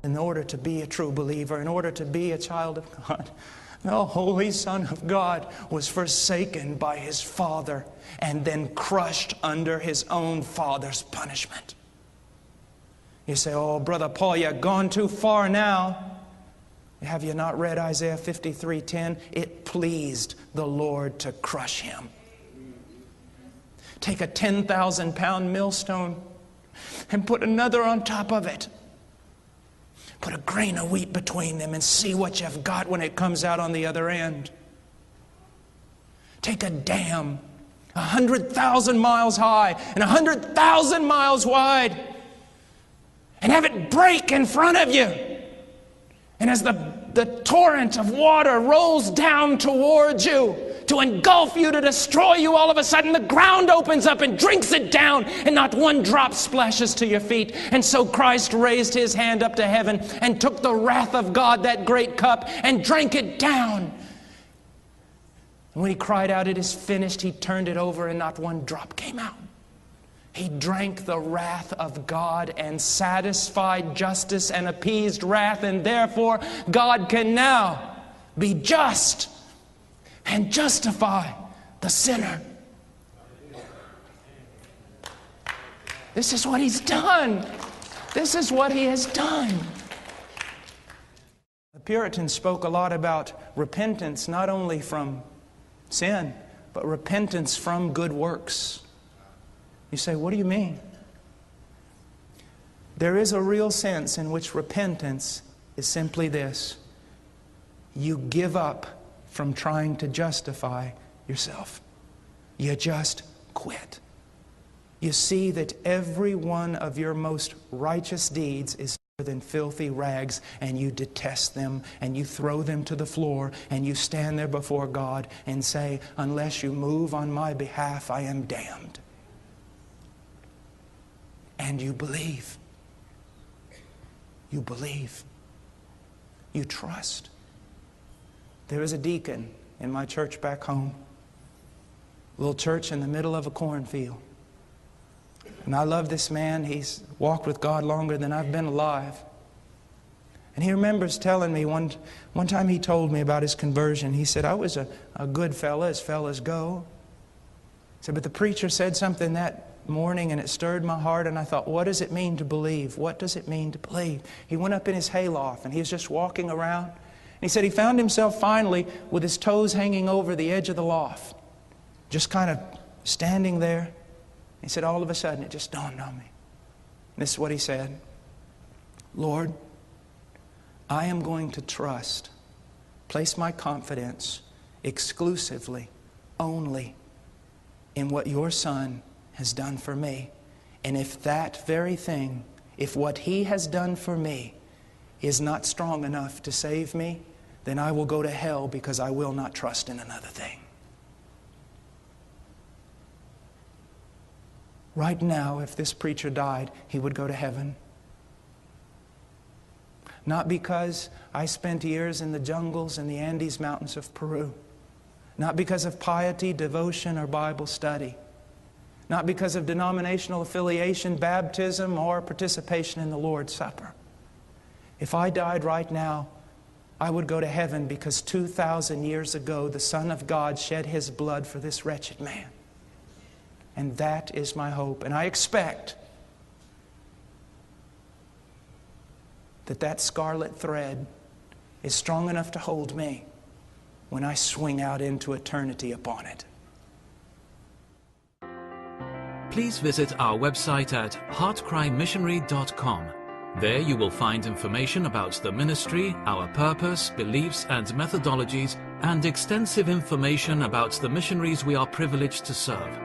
In order to be a true believer, in order to be a child of God, the Holy Son of God was forsaken by His Father and then crushed under His own Father's punishment. You say, oh, Brother Paul, you've gone too far now. Have you not read Isaiah 53:10? It pleased the Lord to crush Him. Take a 10,000-pound millstone and put another on top of it. Put a grain of wheat between them and see what you've got when it comes out on the other end. Take a dam 100,000 miles high and 100,000 miles wide and have it break in front of you. And as the torrent of water rolls down towards you to engulf you, to destroy you, all of a sudden the ground opens up and drinks it down, and not one drop splashes to your feet. And so Christ raised His hand up to heaven and took the wrath of God, that great cup, and drank it down. And when He cried out, "It is finished," He turned it over and not one drop came out. He drank the wrath of God and satisfied justice and appeased wrath, and therefore God can now be just and justify the sinner. This is what He's done. This is what He has done. The Puritans spoke a lot about repentance, not only from sin, but repentance from good works. You say, what do you mean? There is a real sense in which repentance is simply this: you give up from trying to justify yourself. You just quit. You see that every one of your most righteous deeds is better than filthy rags, and you detest them, and you throw them to the floor, and you stand there before God and say, unless you move on my behalf, I am damned. And you believe. You believe. You trust. There was a deacon in my church back home. A little church in the middle of a cornfield. And I love this man. He's walked with God longer than I've been alive. And he remembers telling me one time he told me about his conversion. He said, I was a good fella, as fellas go. He said, but the preacher said something that morning and it stirred my heart, and I thought, what does it mean to believe? What does it mean to believe? He went up in his hayloft and he was just walking around. And he said he found himself finally with his toes hanging over the edge of the loft, just kind of standing there. He said, all of a sudden it just dawned on me. And this is what he said: Lord, I am going to trust, place my confidence exclusively, only in what your Son has done for me. And if that very thing, if what He has done for me is not strong enough to save me, then I will go to hell, because I will not trust in another thing. Right now, if this preacher died, he would go to heaven. Not because I spent years in the jungles and the Andes Mountains of Peru. Not because of piety, devotion, or Bible study. Not because of denominational affiliation, baptism, or participation in the Lord's Supper. If I died right now, I would go to heaven, because 2,000 years ago, the Son of God shed His blood for this wretched man. And that is my hope. And I expect that that scarlet thread is strong enough to hold me when I swing out into eternity upon it. Please visit our website at heartcrymissionary.com. There you will find information about the ministry, our purpose, beliefs and methodologies, and extensive information about the missionaries we are privileged to serve.